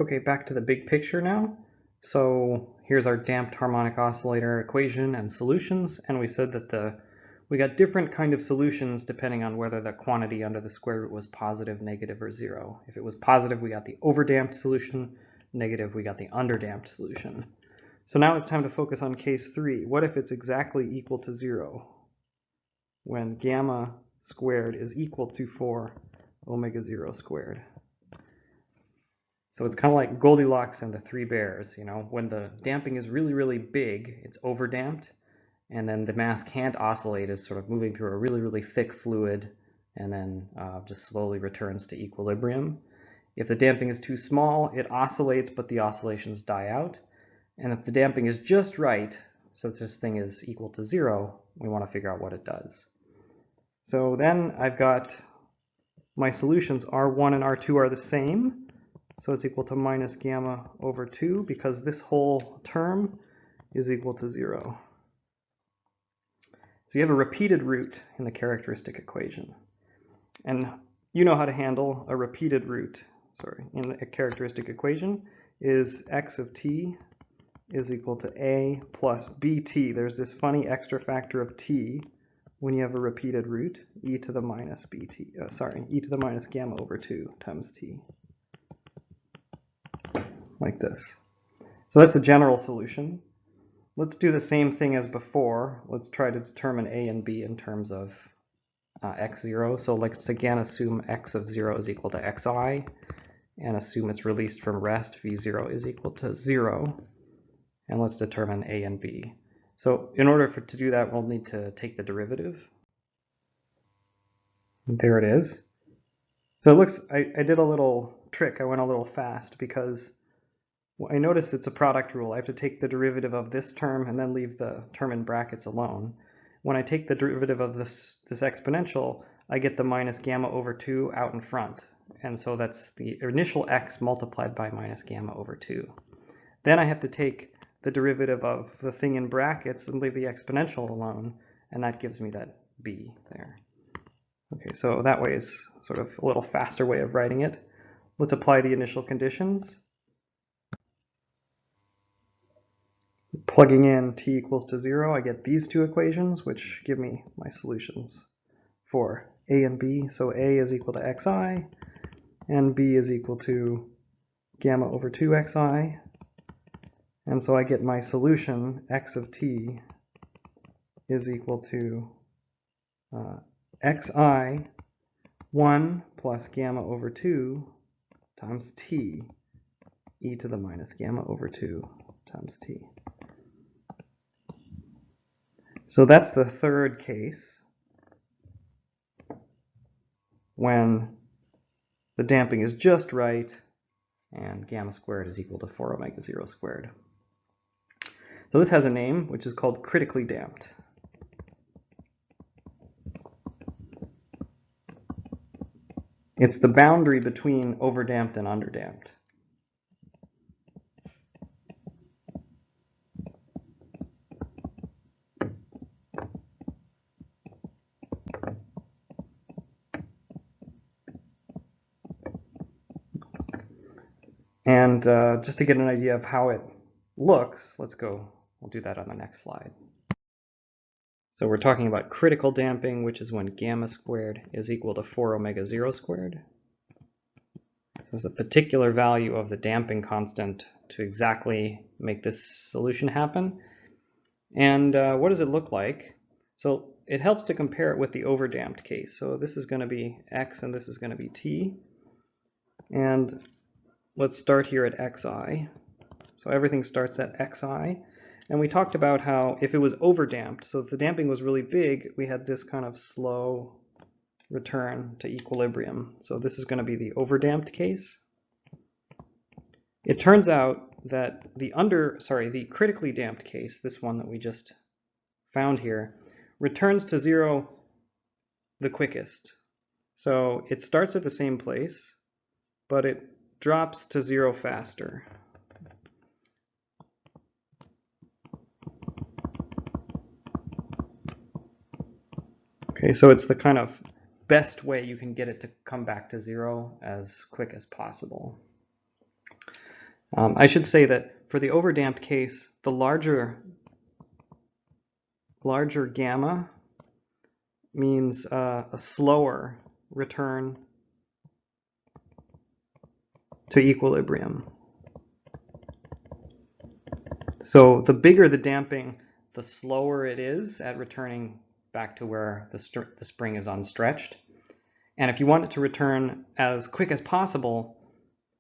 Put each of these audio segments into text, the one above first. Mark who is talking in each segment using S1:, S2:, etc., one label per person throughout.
S1: Okay, back to the big picture now. So here's our damped harmonic oscillator equation and solutions, and we said that we got different kind of solutions depending on whether the quantity under the square root was positive, negative, or zero. If it was positive, we got the overdamped solution. Negative, we got the underdamped solution. So now it's time to focus on case 3. What if it's exactly equal to 0 when gamma squared is equal to 4 omega 0 squared? So it's kind of like Goldilocks and the Three Bears, you know, when the damping is really, really big, it's overdamped, and then the mass can't oscillate, is sort of moving through a really, really thick fluid, and then just slowly returns to equilibrium. If the damping is too small, it oscillates, but the oscillations die out. And if the damping is just right, so that this thing is equal to 0, we want to figure out what it does. So then I've got my solutions, R1 and R2 are the same. So it's equal to minus gamma over 2 because this whole term is equal to 0. So you have a repeated root in the characteristic equation. And you know how to handle a repeated root, in a characteristic equation is x of t is equal to a plus bt. There's this funny extra factor of t when you have a repeated root, e to the minus gamma over 2 times t. Like this. So that's the general solution. Let's do the same thing as before. Let's try to determine a and b in terms of x0. So let's again assume x of 0 is equal to xi, and assume it's released from rest, v0 is equal to 0. And let's determine a and b. So in order to do that, we'll need to take the derivative. There it is. So it looks, I did a little trick. I went a little fast because I notice it's a product rule. I have to take the derivative of this term and then leave the term in brackets alone. When I take the derivative of this exponential, I get the minus gamma over 2 out in front. And so that's the initial x multiplied by minus gamma over 2. Then I have to take the derivative of the thing in brackets and leave the exponential alone, and that gives me that b there. Okay, so that way is sort of a little faster way of writing it. Let's apply the initial conditions. Plugging in t equals to 0, I get these two equations, which give me my solutions for a and b. So a is equal to xi, and b is equal to gamma over 2xi. And so I get my solution, x of t is equal to xi 1 plus gamma over 2 times t e to the minus gamma over 2 times t. So that's the third case when the damping is just right and gamma squared is equal to 4 omega 0 squared. So this has a name, which is called critically damped. It's the boundary between overdamped and underdamped. And just to get an idea of how it looks, we'll do that on the next slide. So we're talking about critical damping, which is when gamma squared is equal to 4 omega 0 squared. So there's a particular value of the damping constant to exactly make this solution happen. And what does it look like? So it helps to compare it with the overdamped case. So this is going to be x and this is going to be t. And let's start here at xi. So everything starts at xi. And we talked about how if it was overdamped, so if the damping was really big, we had this kind of slow return to equilibrium. So this is going to be the overdamped case. It turns out that the critically damped case, this one that we just found here, returns to 0 the quickest. So it starts at the same place, but it drops to 0 faster. Okay, so it's the kind of best way you can get it to come back to 0 as quick as possible. I should say that for the overdamped case, the larger gamma means a slower return to equilibrium. So the bigger the damping, the slower it is at returning back to where the spring is unstretched. And if you want it to return as quick as possible,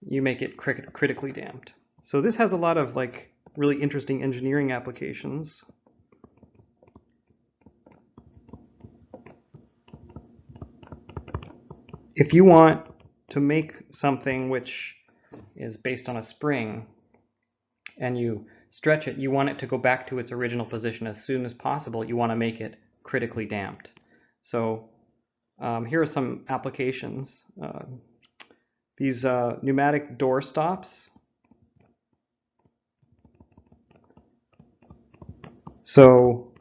S1: you make it critically damped. So this has a lot of like really interesting engineering applications. If you want to make something which is based on a spring and you stretch it, you want it to go back to its original position as soon as possible. You want to make it critically damped. So here are some applications. These pneumatic door stops. So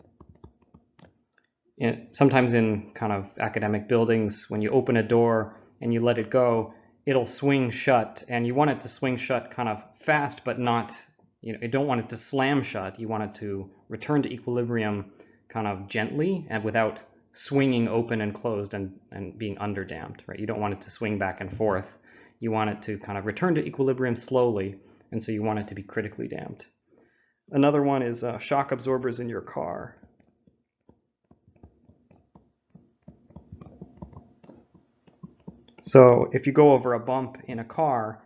S1: sometimes in kind of academic buildings, when you open a door and you let it go, it'll swing shut, and you want it to swing shut kind of fast, but not, you don't want it to slam shut. You want it to return to equilibrium kind of gently and without swinging open and closed and being underdamped, right? You don't want it to swing back and forth. You want it to kind of return to equilibrium slowly, and so you want it to be critically damped. Another one is shock absorbers in your car. So if you go over a bump in a car,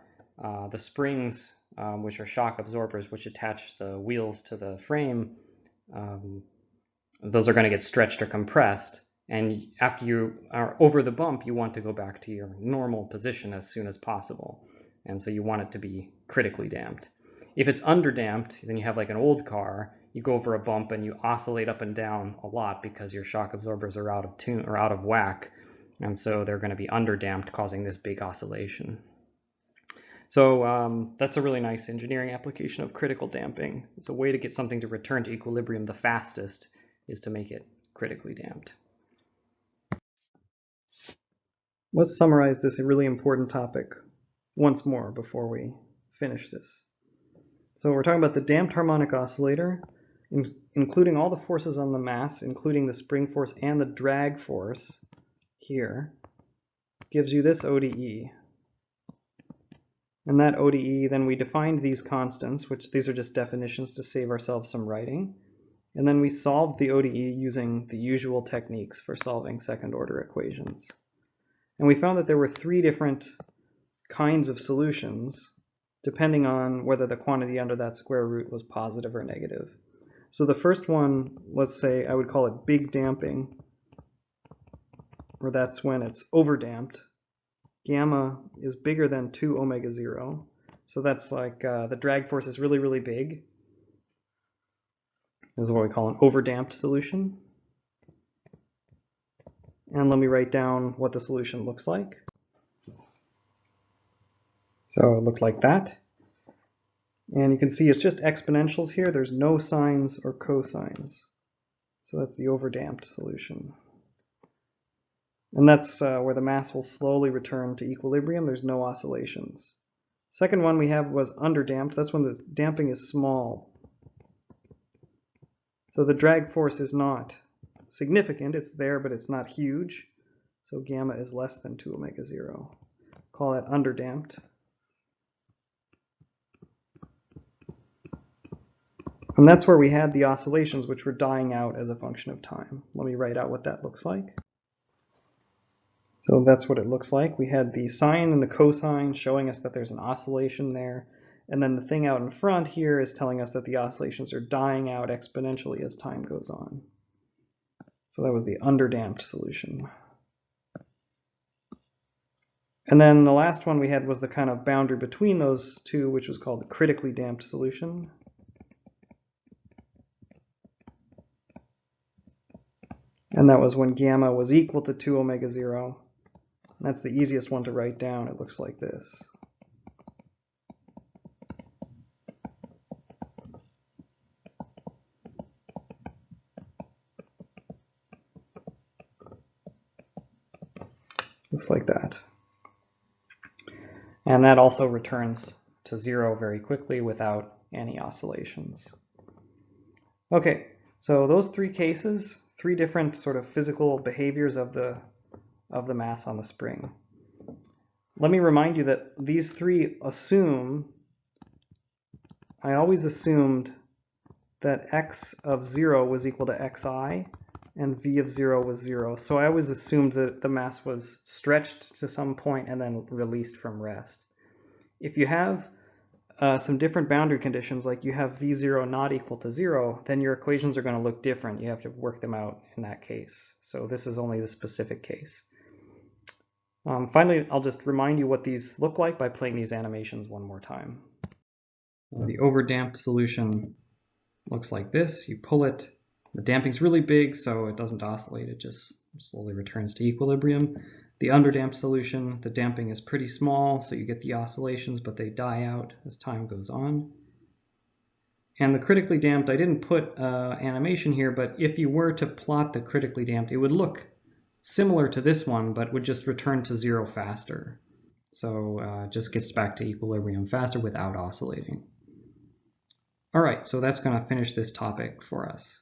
S1: the springs, which are shock absorbers, which attach the wheels to the frame, those are going to get stretched or compressed. And after you are over the bump, you want to go back to your normal position as soon as possible. And so you want it to be critically damped. If it's underdamped, then you have like an old car, you go over a bump and you oscillate up and down a lot because your shock absorbers are out of tune or out of whack. And so they're going to be underdamped, causing this big oscillation. So that's a really nice engineering application of critical damping. It's a way to get something to return to equilibrium the fastest is to make it critically damped. Let's summarize this really important topic once more before we finish this. So we're talking about the damped harmonic oscillator, including all the forces on the mass, including the spring force and the drag force here, gives you this ODE. And that ODE, then we defined these constants, which these are just definitions to save ourselves some writing. And then we solved the ODE using the usual techniques for solving second-order equations. And we found that there were 3 different kinds of solutions, depending on whether the quantity under that square root was positive or negative. So the first one, let's say I would call it big damping, or that's when it's overdamped. Gamma is bigger than 2 omega 0. So that's like the drag force is really, really big. This is what we call an overdamped solution. And let me write down what the solution looks like. So it looked like that. And you can see it's just exponentials here. There's no sines or cosines. So that's the overdamped solution. And that's where the mass will slowly return to equilibrium. There's no oscillations. Second one we have was underdamped. That's when the damping is small. So the drag force is not significant. It's there, but it's not huge. So gamma is less than 2 omega 0. Call that underdamped. And that's where we had the oscillations, which were dying out as a function of time. Let me write out what that looks like. So that's what it looks like. We had the sine and the cosine showing us that there's an oscillation there. And then the thing out in front here is telling us that the oscillations are dying out exponentially as time goes on. So that was the underdamped solution. And then the last one we had was the kind of boundary between those two, which was called the critically damped solution. And that was when gamma was equal to 2 omega 0. That's the easiest one to write down. It looks like this. Looks like that. And that also returns to 0 very quickly without any oscillations. Okay, so those three cases, three different sort of physical behaviors of the mass on the spring. Let me remind you that these three assume, I always assumed that x of 0 was equal to xi and v of 0 was 0. So I always assumed that the mass was stretched to some point and then released from rest. If you have some different boundary conditions, like you have v0 not equal to 0, then your equations are going to look different. You have to work them out in that case. So this is only the specific case. Finally, I'll just remind you what these look like by playing these animations one more time. The overdamped solution looks like this. You pull it, the damping's really big, so it doesn't oscillate, it just slowly returns to equilibrium. The underdamped solution, the damping is pretty small, so you get the oscillations, but they die out as time goes on. And the critically damped, I didn't put animation here, but if you were to plot the critically damped, it would look similar to this one, but would just return to 0 faster. So it just gets back to equilibrium faster without oscillating. All right, so that's going to finish this topic for us.